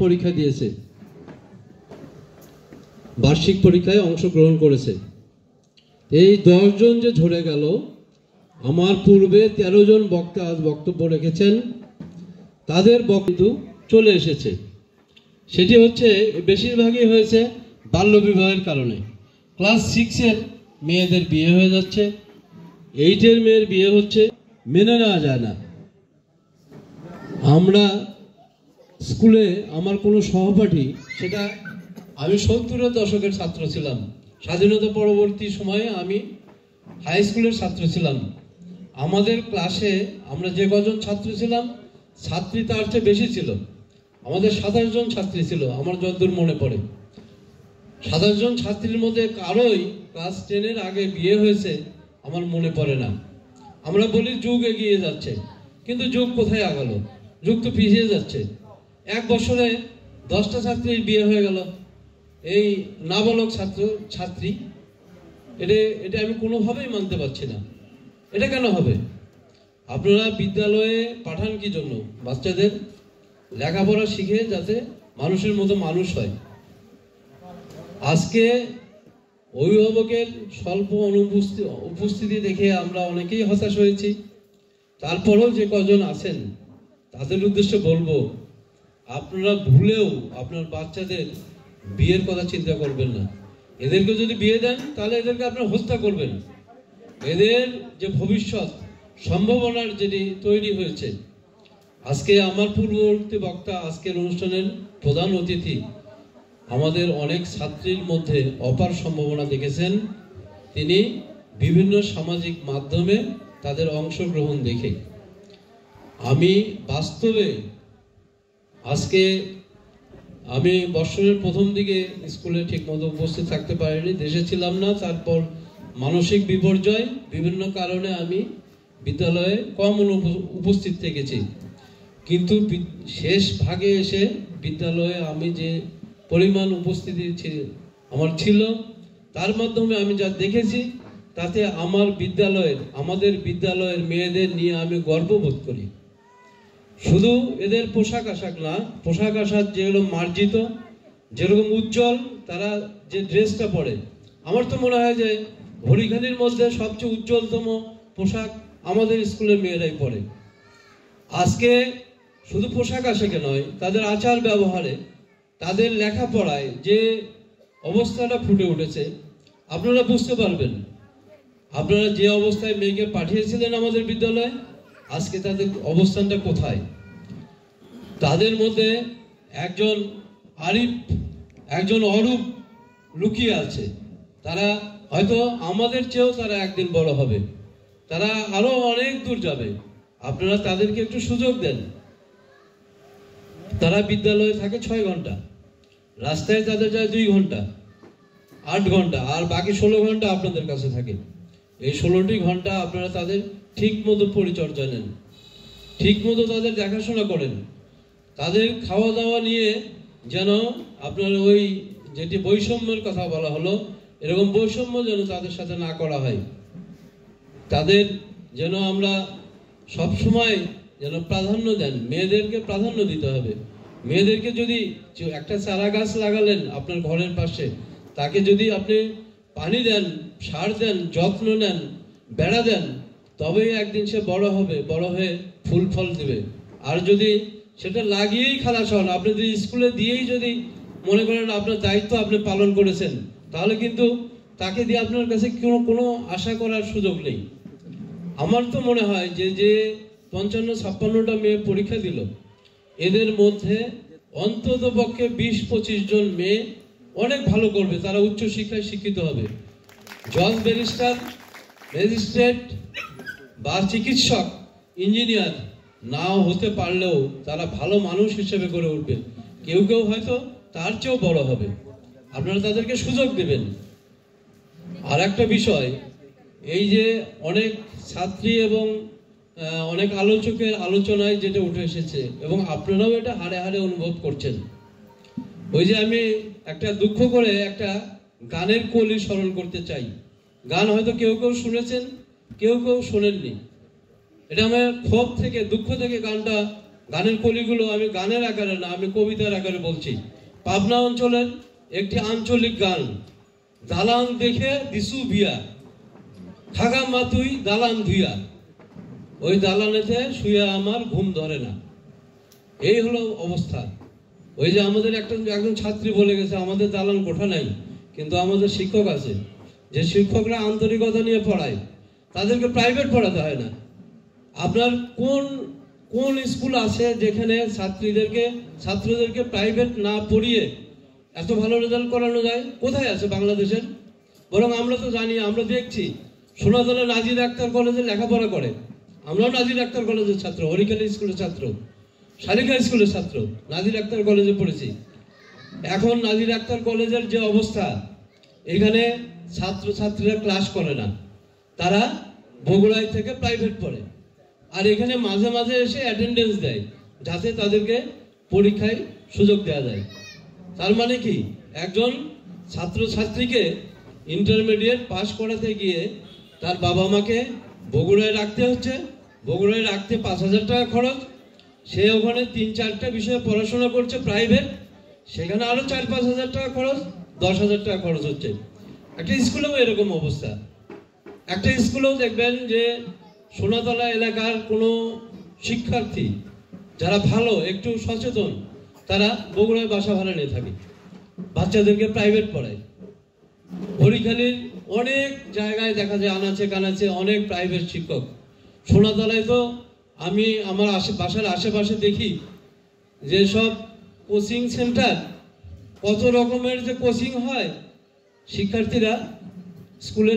পরীক্ষা দিয়েছে, বার্ষিক পরীক্ষায় অংশগ্রহণ করেছে। এই 10 জন যে ঝরে গেল, আমার পূর্বে 13 জন বক্তা আজ বক্তব্য রেখেছেন, তাদের বক্তব্য চলে এসেছে। সেটি হচ্ছে বেশিরভাগই হয়েছে বাল্যবিবাহের কারণে। ক্লাস 6-এর মেয়েদের বিয়ে হয়ে যাচ্ছে, 8-এর মেয়ের বিয়ে হচ্ছে, মেনে নেওয়া যায় না। আমরা স্কুলে আমার কোনো সহপাঠী, সেটা আমি 70-এর দশকের ছাত্র ছিলাম, স্বাধীনতা পরবর্তী সময়ে আমি হাই স্কুলের ছাত্র ছিলাম। আমাদের ক্লাসে আমরা যে কজন ছাত্র ছিলাম, ছাত্রী তার চেয়ে বেশি ছিল। আমাদের 27 জন ছাত্রী ছিল, আমার যতদূর মনে পড়ে। 27 জন ছাত্রীর মধ্যে কারোই ক্লাস 10-এর আগে বিয়ে হয়েছে আমার মনে পড়ে না। আমরা বলি যুগ এগিয়ে যাচ্ছে, কিন্তু যুগ কোথায় আগালো? যুগ তো পিছিয়ে যাচ্ছে। 1 বছরে 10টা ছাত্রীর বিয়ে হয়ে গেল, এই নাবালক ছাত্রী। এটা আমি কোনোভাবেই মানতে পারছি না। এটা কেন হবে? আপনারা বিদ্যালয়ে পাঠান কি জন্য? বাচ্চাদের লেখাপড়া শিখে যাতে মানুষের মতো মানুষ হয়। আজকে অভিভাবকের স্বল্প উপস্থিতি দেখে আমরা অনেকেই হতাশ হয়েছি। তারপরেও যে কজন আছেন তাদের উদ্দেশ্যে বলবো, আপনারা ভুলেও আপনার বাচ্চাদের বিয়ের কথা চিন্তা করবেন না। এদেরকে যদি বিয়ে দেন তাহলে এদেরকে আপনারা হত্যা করবেন। এদের যে ভবিষ্যৎ সম্ভাবনার যেটি তৈরি হয়েছে, আজকে আমার পূর্ববর্তী বক্তা, আজকের অনুষ্ঠানের প্রধান অতিথি আমাদের অনেক ছাত্রীর মধ্যে অপার সম্ভাবনা দেখেছেন। তিনি বিভিন্ন সামাজিক মাধ্যমে তাদের অংশগ্রহণ দেখে আমি বাস্তবে আজকে আমি বৎসরের প্রথম দিকে স্কুলে ঠিকমতো উপস্থিত থাকতে পারিনি, দেশে ছিলাম না। তারপর মানসিক বিপর্যয়, বিভিন্ন কারণে আমি বিদ্যালয়ে কম উপস্থিত থেকেছি। কিন্তু শেষ ভাগে এসে বিদ্যালয়ে আমি যে পরিমাণ উপস্থিতি আমার ছিল, তার মাধ্যমে আমি যা দেখেছি, তাতে আমাদের বিদ্যালয়ের মেয়েদের নিয়ে আমি গর্ববোধ করি। শুধু এদের পোশাক আশাক না, পোশাক আশাক যেগুলো মার্জিত, যেরকম উজ্জ্বল, তারা যে ড্রেসটা পরে, আমার তো মনে হয় যে হরিখানির মধ্যে সবচেয়ে উজ্জ্বলতম পোশাক আমাদের স্কুলের মেয়েরাই পরে। আজকে শুধু পোশাক আশাকে নয়, তাদের আচার ব্যবহারে, তাদের লেখাপড়ায় যে অবস্থাটা ফুটে উঠেছে, আপনারা বুঝতে পারবেন। আপনারা যে অবস্থায় মেয়েকে পাঠিয়েছিলেন আমাদের বিদ্যালয়ে, আজকে তাদের অবস্থানটা কোথায়? তাদের মধ্যে একজন আরিফ, একজন অরূপ লুকিয়ে আছে। তারা হয়তো আমাদের চেয়েও তারা একদিন বড় হবে, তারা আরো অনেক দূর যাবে। আপনারা তাদেরকে একটু সুযোগ দেন। তারা বিদ্যালয়ে থাকে 6 ঘন্টা, রাস্তায় তাদের যায় 2 ঘন্টা, 8 ঘন্টা, আর বাকি 16 ঘন্টা আপনাদের কাছে থাকে। এই 16টি ঘন্টা আপনারা তাদের ঠিক মতো পরিচর্যা নেন, ঠিক মতো তাদের দেখাশোনা করেন। তাদের খাওয়া দাওয়া নিয়ে যেন আপনার ওই যেটি বৈষম্যের কথা বলা হলো, এরকম বৈষম্য যেন তাদের সাথে না করা হয়। তাদের যেন আমরা সবসময় যেন প্রাধান্য দেন, মেয়েদেরকে প্রাধান্য দিতে হবে। মেয়েদেরকে যদি একটা চারা গাছ লাগালেন আপনার ঘরের পাশে, তাকে যদি আপনি পানি দেন, সার দেন, যত্ন নেন, বেড়া দেন, তবেই একদিন সে বড় হবে, বড় হয়ে ফুল ফল দেবে। আর যদি সেটা লাগিয়েই খালাস হন, আপনি যদি স্কুলে দিয়েই যদি মনে করেন আপনার দায়িত্ব আপনি পালন করেছেন, তাহলে কিন্তু তাকে দিয়ে আপনার কাছে কোনো আশা করার সুযোগ নেই। আমার তো মনে হয় যে 55-56টা মেয়ে পরীক্ষা দিল, এদের মধ্যে অন্তত পক্ষে 20-25 জন মেয়ে অনেক ভালো করবে, তারা উচ্চ শিক্ষায় শিক্ষিত হবে। জজ, ব্যারিস্টার, ম্যাজিস্ট্রেট বা চিকিৎসক, ইঞ্জিনিয়ার নাও হতে পারলেও তারা ভালো মানুষ হিসেবে গড়ে উঠবে। কেউ কেউ হয়তো তার চেয়েও বড় হবে। আপনারা তাদেরকে সুযোগ দেবেন। আর একটা বিষয়, এই যে অনেক ছাত্রী এবং অনেক আলোচকের আলোচনায় যেটা উঠে এসেছে, এবং আপনারাও এটা হাড়ে হাড়ে অনুভব করছেন, ওই যে আমি একটা দুঃখ করে একটা গানের কলি স্মরণ করতে চাই। গান হয়তো কেউ কেউ শুনেছেন, কেউ কেউ শোনেননি। এটা আমার ক্ষোভ থেকে, দুঃখ থেকে গানটা গানের কলিগুলো আমি গানের আকারে না, আমি কবিতার আকারে বলছি। পাবনা অঞ্চলের একটি আঞ্চলিক গান, দালান দেখে দিসু বিয়া, খাগা মাতুই দালান ধুইয়া, ওই দালানেতে শুয়ে আমার ঘুম ধরে না। এই হলো অবস্থা। ওই যে আমাদের একজন ছাত্রী বলে গেছে, আমাদের দালান কোঠা নাই, কিন্তু আমাদের শিক্ষক আছে, যে শিক্ষকরা আন্তরিকতা নিয়ে পড়ায়, তাদেরকে প্রাইভেট পড়াতে হয় না। আপনার কোন কোন স্কুল আছে যেখানে ছাত্রদেরকে প্রাইভেট না পড়িয়ে এত ভালো রেজাল্ট করানো যায়? কোথায় আছে বাংলাদেশের? বরং আমরা তো জানি, আমরা দেখছি সোনাতলা নাজির আক্তার কলেজে লেখাপড়া করে। আমরাও নাজির আক্তার কলেজের ছাত্র, হরিখালী স্কুলের ছাত্র, শালিকা স্কুলের ছাত্র, নাজির আক্তার কলেজে পড়েছি। এখন নাজির আক্তার কলেজের যে অবস্থা, এখানে ছাত্রছাত্রীরা ক্লাস করে না, তারা বগুড়ায় থেকে প্রাইভেট পড়ে, আর এখানে মাঝে মাঝে এসে অ্যাটেন্ডেন্স দেয় যাতে তাদেরকে পরীক্ষায় সুযোগ দেওয়া যায়। তার মানে কি, একজন ছাত্রছাত্রীকে ইন্টারমিডিয়েট পাস করাতে গিয়ে তার বাবা মাকে বগুড়ায় রাখতে হচ্ছে, বগুড়ায় রাখতে 5,000 টাকা খরচ, সে ওখানে 3-4টা বিষয়ে পড়াশোনা করছে প্রাইভেট, সেখানে আরো 4-5 হাজার টাকা খরচ, 10,000 টাকা খরচ হচ্ছে। একটা স্কুলেও এরকম অবস্থা। একটা স্কুলেও দেখবেন যে সোনাতলা এলাকার কোনো শিক্ষার্থী যারা ভালো, একটু সচেতন, তারা বগুড়ায় বাসা ভাড়া নিয়ে থাকে, বাচ্চাদেরকে প্রাইভেট পড়ায়। হরিখালীর অনেক জায়গায় দেখা যায় আনাচে কানাচে অনেক প্রাইভেট শিক্ষক। সোনাতলায় তো আমি আমার বাসার আশেপাশে দেখি যে সব কোচিং সেন্টার, কত রকমের যে কোচিং হয়, শিক্ষার্থীরা স্কুলে